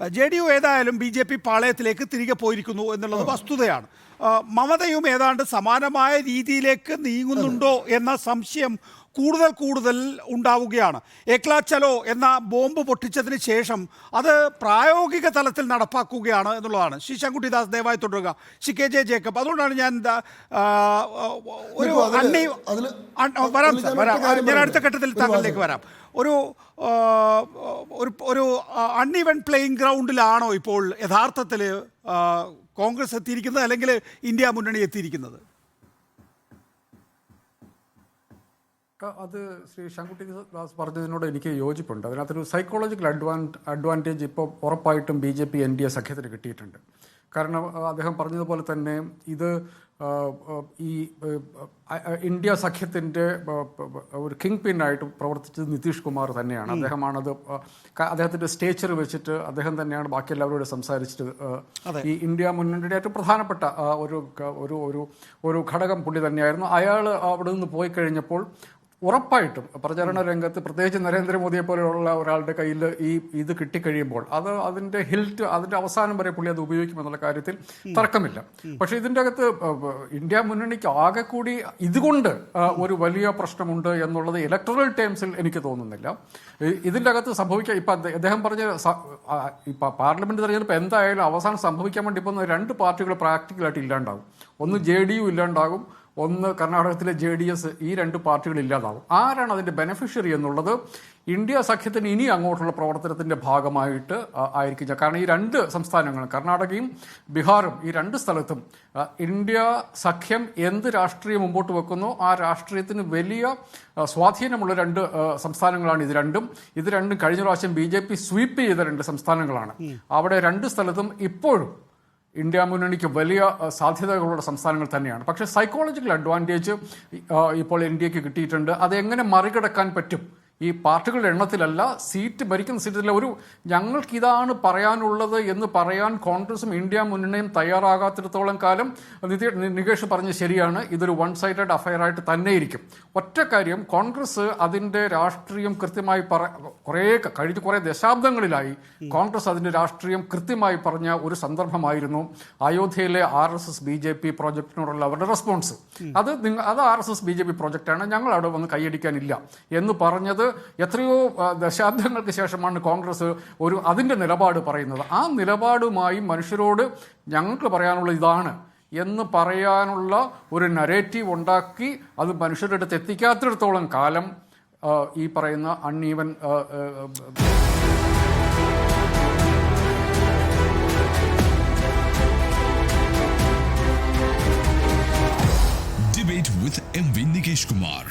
JDU ഏതായാലും BJP പാളയത്തിലേക്ക് തിരികെ പോയിരിക്കുന്നു എന്നുള്ളത് വസ്തുതയാണ്. മമതയും ഏതാണ്ട് സമാനമായ രീതിയിലേക്ക് നീങ്ങുന്നുണ്ടോ എന്ന സംശയം കൂടുതൽ ഉണ്ടാവുകയാണ്. ഏക്ലാ ചലോ എന്ന ബോംബ് പൊട്ടിച്ചതിന് ശേഷം അത് പ്രായോഗിക തലത്തിൽ നടപ്പാക്കുകയാണ് എന്നുള്ളതാണ്. ശ്രീ ശങ്കുട്ടിദാസ് ദയവായി തുടരുക. ശ്രീ KJ ജേക്കബ്, അതുകൊണ്ടാണ് ഞാൻ ഒരു ഞാൻ അടുത്ത ഘട്ടത്തിൽ താങ്കളിലേക്ക് വരാം. ഒരു അൺഈവൻ പ്ലേയിങ് ഗ്രൗണ്ടിലാണോ ഇപ്പോൾ യഥാർത്ഥത്തിൽ കോൺഗ്രസ് എത്തിയിരിക്കുന്നത്, അല്ലെങ്കിൽ ഇന്ത്യ മുന്നണി എത്തിയിരിക്കുന്നത്? അത് ശ്രീ ശങ്കുട്ടി ദാസ് പറഞ്ഞതിനോട് എനിക്ക് യോജിപ്പുണ്ട്. അതിനകത്തൊരു സൈക്കോളജിക്കൽ അഡ്വാൻറ്റേജ് ഇപ്പോൾ ഉറപ്പായിട്ടും BJP NDA സഖ്യത്തിന് കിട്ടിയിട്ടുണ്ട്. കാരണം അദ്ദേഹം പറഞ്ഞതുപോലെ തന്നെ ഇത് ഈ ഇന്ത്യ സഖ്യത്തിൻ്റെ ഒരു കിങ് പിന്നായിട്ട് പ്രവർത്തിച്ചത് നിതീഷ് കുമാർ തന്നെയാണ്. അദ്ദേഹമാണത് അദ്ദേഹത്തിൻ്റെ സ്റ്റേച്ചർ വെച്ചിട്ട് അദ്ദേഹം തന്നെയാണ് ബാക്കി എല്ലാവരോടും സംസാരിച്ചിട്ട് ഈ ഇന്ത്യ മുന്നണിയുടെ ഏറ്റവും പ്രധാനപ്പെട്ട ഒരു ഘടകം പുള്ളി തന്നെയായിരുന്നു. അയാൾ അവിടെ നിന്ന് പോയി കഴിഞ്ഞപ്പോൾ ഉറപ്പായിട്ടും പ്രചരണ രംഗത്ത് പ്രത്യേകിച്ച് നരേന്ദ്രമോദിയെ പോലെയുള്ള ഒരാളുടെ കയ്യിൽ ഇത് കിട്ടിക്കഴിയുമ്പോൾ അതിൻ്റെ ഹിൽറ്റ് അതിൻ്റെ അവസാനം വരെ പുള്ളി അത് ഉപയോഗിക്കുമെന്നുള്ള കാര്യത്തിൽ തർക്കമില്ല. പക്ഷേ ഇതിൻ്റെ അകത്ത് ഇന്ത്യ മുന്നണിക്ക് ആകെ കൂടി ഇതുകൊണ്ട് ഒരു വലിയ പ്രശ്നമുണ്ട് എന്നുള്ളത് ഇലക്ടറൽ ടേംസിൽ എനിക്ക് തോന്നുന്നില്ല. ഇതിൻ്റെ അകത്ത് ഇപ്പം അദ്ദേഹം പറഞ്ഞ ഇപ്പം പാർലമെന്റ് തെരഞ്ഞെടുപ്പ് എന്തായാലും അവസാനം സംഭവിക്കാൻ വേണ്ടി പോകുന്ന രണ്ട് പാർട്ടികൾ പ്രാക്ടിക്കലായിട്ട് ഇല്ലാണ്ടാകും. ഒന്ന് JDU ഇല്ലാണ്ടാകും, ഒന്ന് കർണാടകത്തിലെ JDS. ഈ രണ്ട് പാർട്ടികൾ ഇല്ലാതാവും. ആരാണ് അതിൻ്റെ ബെനിഫിഷ്യറി എന്നുള്ളത് ഇന്ത്യ സഖ്യത്തിന് ഇനി അങ്ങോട്ടുള്ള പ്രവർത്തനത്തിൻ്റെ ഭാഗമായിട്ട് ആയിരിക്കും. കാരണം ഈ രണ്ട് സംസ്ഥാനങ്ങളും കർണാടകയും ബീഹാറും ഈ രണ്ട് സ്ഥലത്തും ഇന്ത്യ സഖ്യം എന്ത് രാഷ്ട്രീയം മുമ്പോട്ട് വെക്കുന്നോ ആ രാഷ്ട്രീയത്തിന് വലിയ സ്വാധീനമുള്ള രണ്ട് സംസ്ഥാനങ്ങളാണ് ഇത് രണ്ടും. ഇത് രണ്ടും കഴിഞ്ഞ പ്രാവശ്യം BJP സ്വീപ്പ് ചെയ്ത രണ്ട് സംസ്ഥാനങ്ങളാണ്. അവിടെ രണ്ട് സ്ഥലത്തും ഇപ്പോഴും ഇന്ത്യ മുന്നണിക്ക് വലിയ സാധ്യതകളുള്ള സംസ്ഥാനങ്ങൾ തന്നെയാണ്. പക്ഷേ സൈക്കോളജിക്കൽ അഡ്വാൻറ്റേജ് ഇപ്പോൾ ഇന്ത്യക്ക് കിട്ടിയിട്ടുണ്ട്. അതെങ്ങനെ മറികടക്കാൻ പറ്റും? ഈ പാർട്ടികളുടെ എണ്ണത്തിലല്ല, സീറ്റ് ഭരിക്കുന്ന സീറ്റിലെ ഞങ്ങൾക്കിതാണ് പറയാനുള്ളത് എന്ന് പറയാൻ കോൺഗ്രസും ഇന്ത്യ മുന്നണിയും തയ്യാറാകാത്തിടത്തോളം കാലം നികേഷ് പറഞ്ഞ് ശരിയാണ്, ഇതൊരു വൺ സൈഡഡ് അഫയർ ആയിട്ട് തന്നെ ഇരിക്കും. ഒറ്റ കാര്യം, കോൺഗ്രസ് അതിൻ്റെ രാഷ്ട്രീയം കൃത്യമായി കഴിഞ്ഞ കുറേ ദശാബ്ദങ്ങളിലായി കോൺഗ്രസ് അതിൻ്റെ രാഷ്ട്രീയം കൃത്യമായി പറഞ്ഞ ഒരു സന്ദർഭമായിരുന്നു അയോധ്യയിലെ RSS BJP പ്രോജക്റ്റിനോടുള്ള അവരുടെ റെസ്പോൺസ്. അത് RSS BJP പ്രോജക്റ്റാണ്, ഞങ്ങൾ അവിടെ വന്ന് കൈയടിക്കാനില്ല എന്ന് പറഞ്ഞത് എത്രയോ ദശാബ്ദങ്ങൾക്ക് ശേഷമാണ് കോൺഗ്രസ് അതിൻ്റെ നിലപാട് പറയുന്നത്. ആ നിലപാടുമായി മനുഷ്യരോട് ഞങ്ങൾക്ക് പറയാനുള്ള ഇതാണ് എന്ന് പറയാനുള്ള ഒരു നരേറ്റീവ് ഉണ്ടാക്കി അത് മനുഷ്യരുടെ അടുത്ത് എത്തിക്കാത്തിടത്തോളം കാലം ഈ പറയുന്ന uneven Debate with MV Nikesh Kumar.